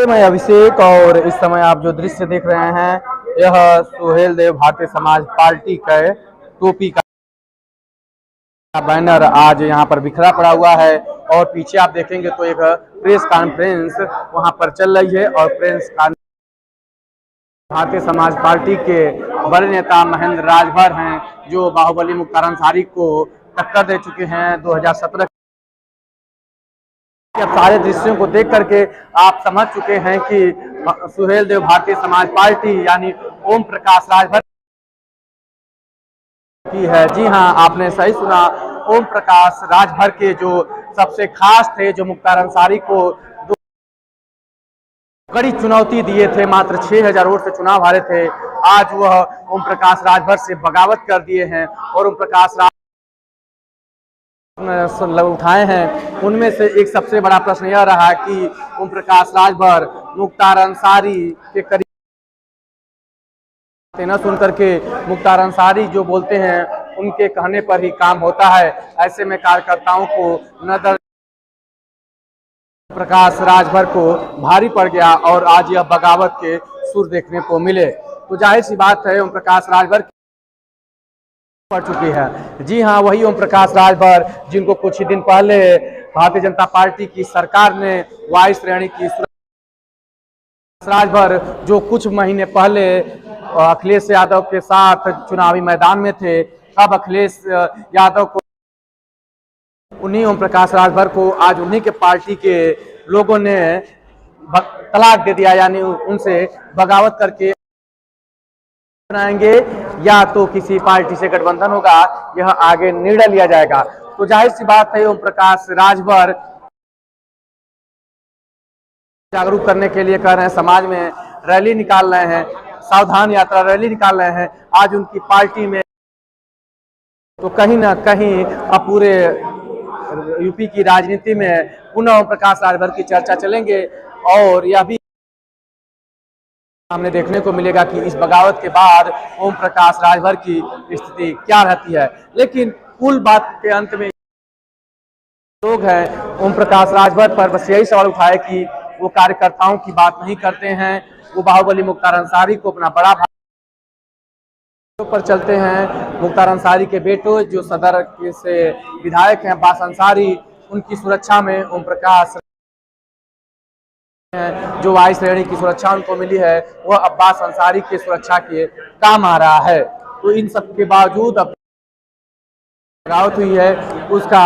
मैं अभिषेक और इस समय आप जो दृश्य देख रहे हैं यह सुहेल देव भारतीय समाज पार्टी का टोपी का बैनर आज यहाँ पर बिखरा पड़ा हुआ है और पीछे आप देखेंगे तो एक प्रेस कॉन्फ्रेंस वहाँ पर चल रही है और प्रेस भारतीय समाज पार्टी के बड़े नेता महेंद्र राजभर हैं जो बाहुबली मुख्तार अंसारी को टक्कर दे चुके हैं 2017 के। सारे दृश्यों को देख करके आप समझ चुके हैं कि सुहेल देव भारतीय समाज पार्टी यानी ओम प्रकाश राजभर की है। जी हां, आपने सही सुना। ओम प्रकाश राजभर के जो सबसे खास थे, जो मुख्तार अंसारी को कड़ी चुनौती दिए थे, मात्र 6000 वोट से चुनाव हारे थे, आज वह ओम प्रकाश राजभर से बगावत कर दिए हैं और ओम प्रकाश उठाए हैं। उनमें से एक सबसे बड़ा प्रश्न यह रहा कि ओम प्रकाश राजभर मुख्तार अंसारी के करीब न सुन करके मुख्तार अंसारी जो बोलते हैं उनके कहने पर ही काम होता है। ऐसे में कार्यकर्ताओं को नजर प्रकाश राजभर को भारी पड़ गया और आज यह बगावत के सुर देखने को मिले। तो जाहिर सी बात है ओम प्रकाश राजभर पड़ चुकी है। जी हां, वही ओम प्रकाश राजभर जिनको कुछ ही दिन पहले भारतीय जनता पार्टी की सरकार ने वायु श्रेणी की राजभर जो कुछ महीने पहले अखिलेश यादव के साथ चुनावी मैदान में थे, अब अखिलेश यादव को उन्हीं ओम प्रकाश राजभर को आज उन्हीं के पार्टी के लोगों ने तलाक दे दिया, यानी उनसे बगावत करके बनाएंगे या तो किसी पार्टी से गठबंधन होगा, यह आगे निर्णय लिया जाएगा। तो जाहिर सी बात है ओम प्रकाश राजभर जागरूक करने के लिए कह रहे हैं, समाज में रैली निकाल रहे हैं, सावधान यात्रा रैली निकाल रहे हैं आज उनकी पार्टी में। तो कहीं ना कहीं अब पूरे यूपी की राजनीति में पुनः ओम प्रकाश राजभर की चर्चा चलेंगे और यह भी हमने देखने को मिलेगा कि इस बगावत के बाद ओम प्रकाश राजभर की स्थिति क्या रहती है। लेकिन कुल बात के अंत में लोग हैं ओम प्रकाश राजभर पर बस यही सवाल उठाए कि वो कार्यकर्ताओं की बात नहीं करते हैं, वो बाहुबली मुख्तार अंसारी को अपना बड़ा भाई पर चलते हैं। मुख्तार अंसारी के बेटो जो सदर से विधायक हैं अब्बास अंसारी, उनकी सुरक्षा में ओम प्रकाश जो वायु श्रेणी की सुरक्षा उनको मिली है वह अब्बास अंसारी की सुरक्षा के काम आ रहा है। तो इन सब के बावजूद अब बगावत हुई है, उसका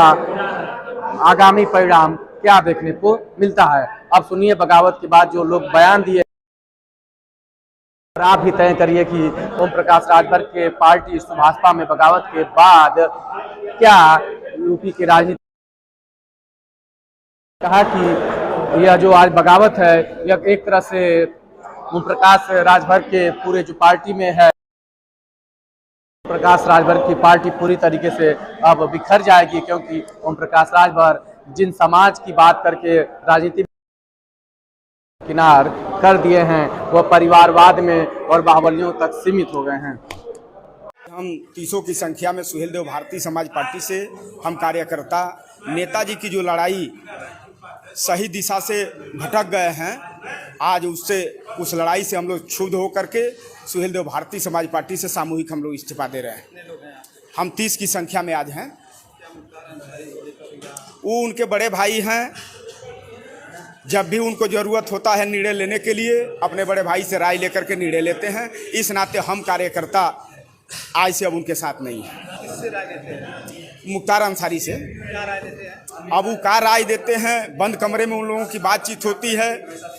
आगामी परिणाम क्या देखने को मिलता है अब सुनिए। बगावत के बाद जो लोग बयान दिए और आप भी तय करिए कि ओम प्रकाश राजभर के पार्टी भाजपा में बगावत के बाद क्या यूपी की राजनीति कहा कि यह जो आज बगावत है यह एक तरह से ओम प्रकाश राजभर के पूरे जो पार्टी में है, प्रकाश राजभर की पार्टी पूरी तरीके से अब बिखर जाएगी, क्योंकि ओम प्रकाश राजभर जिन समाज की बात करके राजनीति किनार कर दिए हैं वह परिवारवाद में और बाहुबलियों तक सीमित हो गए हैं। हम 300 की संख्या में सुहेल देव भारतीय समाज पार्टी से हम कार्यकर्ता नेताजी की जो लड़ाई सही दिशा से भटक गए हैं, आज उस लड़ाई से हम लोग क्षुब्ध होकर के सुहेल देव भारतीय समाज पार्टी से सामूहिक हम लोग इस्तीफा दे रहे हैं। हम 30 की संख्या में आज हैं। वो उनके बड़े भाई हैं, जब भी उनको ज़रूरत होता है निर्णय लेने के लिए अपने बड़े भाई से राय लेकर के निर्णय लेते हैं। इस नाते हम कार्यकर्ता आज से अब उनके साथ नहीं हैं। किससे राय देते हैं? मुख्तार अंसारी से। क्या राय देते हैं? अब वो क्या राय देते हैं, बंद कमरे में उन लोगों की बातचीत होती है,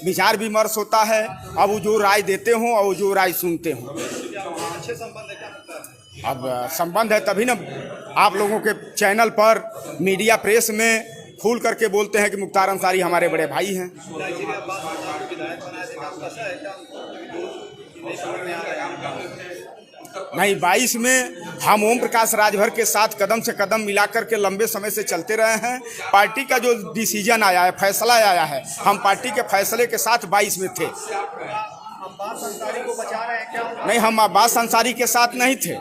विचार विमर्श होता है। अब वो जो राय देते हों और जो राय सुनते हों। अच्छे संबंध है क्या मुख्तार? अब संबंध है तभी ना आप लोगों के चैनल पर मीडिया प्रेस में खुल करके बोलते हैं कि मुख्तार अंसारी हमारे बड़े भाई हैं। नहीं, 22 में हम ओम प्रकाश राजभर के साथ कदम से कदम मिलाकर के लंबे समय से चलते रहे हैं। पार्टी का जो डिसीजन आया है, फैसला आया है, हम पार्टी के फैसले के साथ 22 में थे। अब्बास अंसारी को बचा रहे हैं क्या? नहीं, हम अब्बास अंसारी के साथ नहीं थे।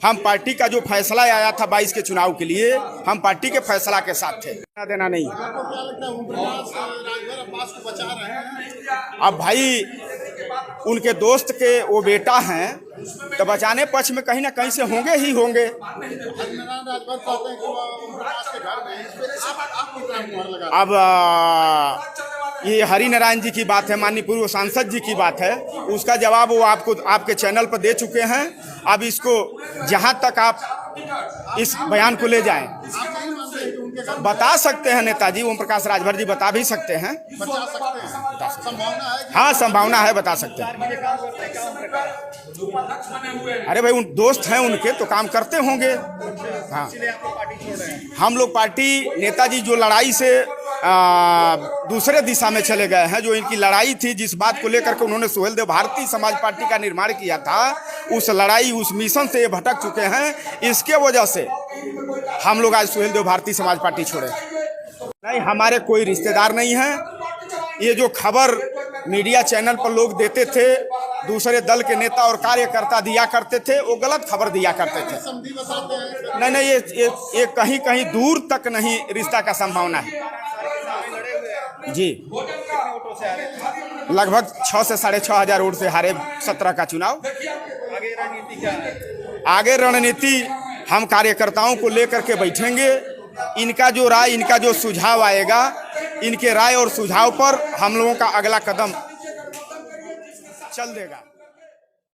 हम पार्टी का जो फैसला आया था 22 के चुनाव के लिए, हम पार्टी के फैसला के साथ थे। देना नहीं। आपको क्या लगता है ओम प्रकाश राजभर अब्बास को बचा रहे हैं? अब भाई उनके दोस्त के वो बेटा हैं, तो बचाने पक्ष में कहीं ना कहीं से होंगे ही होंगे। हरिनारायण राजभर कहते हैं कि वो ओम प्रकाश के घर में इस पर आप कितना मुहर लगा? अब ये हरिनारायण जी की बात है, माननीय पूर्व सांसद जी की बात है, उसका जवाब वो आपको आपके चैनल पर दे चुके हैं। अब इसको जहां तक आप इस बयान को ले जाएं, आप नहीं मानते हैं कि उनके घर बता सकते हैं नेताजी ओम प्रकाश राजभर जी, बता भी सकते हैं। बचा सकते हैं? संभावना है कि हाँ, संभावना है, बता सकते हैं। अरे भाई उन दोस्त हैं उनके, तो काम करते होंगे। हाँ, इसलिए आपको पार्टी छोड़ रहे हैं? हम लोग पार्टी नेताजी जो लड़ाई से दूसरे दिशा में चले गए हैं, जो इनकी लड़ाई थी, जिस बात को लेकर के उन्होंने सुहेल देव भारतीय समाज पार्टी का निर्माण किया था, उस लड़ाई उस मिशन से ये भटक चुके हैं। इसके वजह से हम लोग आज सुहेल देव भारतीय समाज पार्टी छोड़े। नहीं, हमारे कोई रिश्तेदार नहीं है। ये जो खबर मीडिया चैनल पर लोग देते थे, दूसरे दल के नेता और कार्यकर्ता दिया करते थे, वो गलत खबर दिया करते थे। समझी बताते हैं? नहीं, ये कहीं कहीं दूर तक नहीं रिश्ता का संभावना है जी। लगभग 6 से 6.5 हजार वोट से हारे 17 का चुनाव। आगे रणनीति क्या है? आगे रणनीति हम कार्यकर्ताओं को लेकर के बैठेंगे। इनका जो राय, इनका जो सुझाव आएगा, इनके राय और सुझाव पर हम लोगों का अगला कदम चल देगा।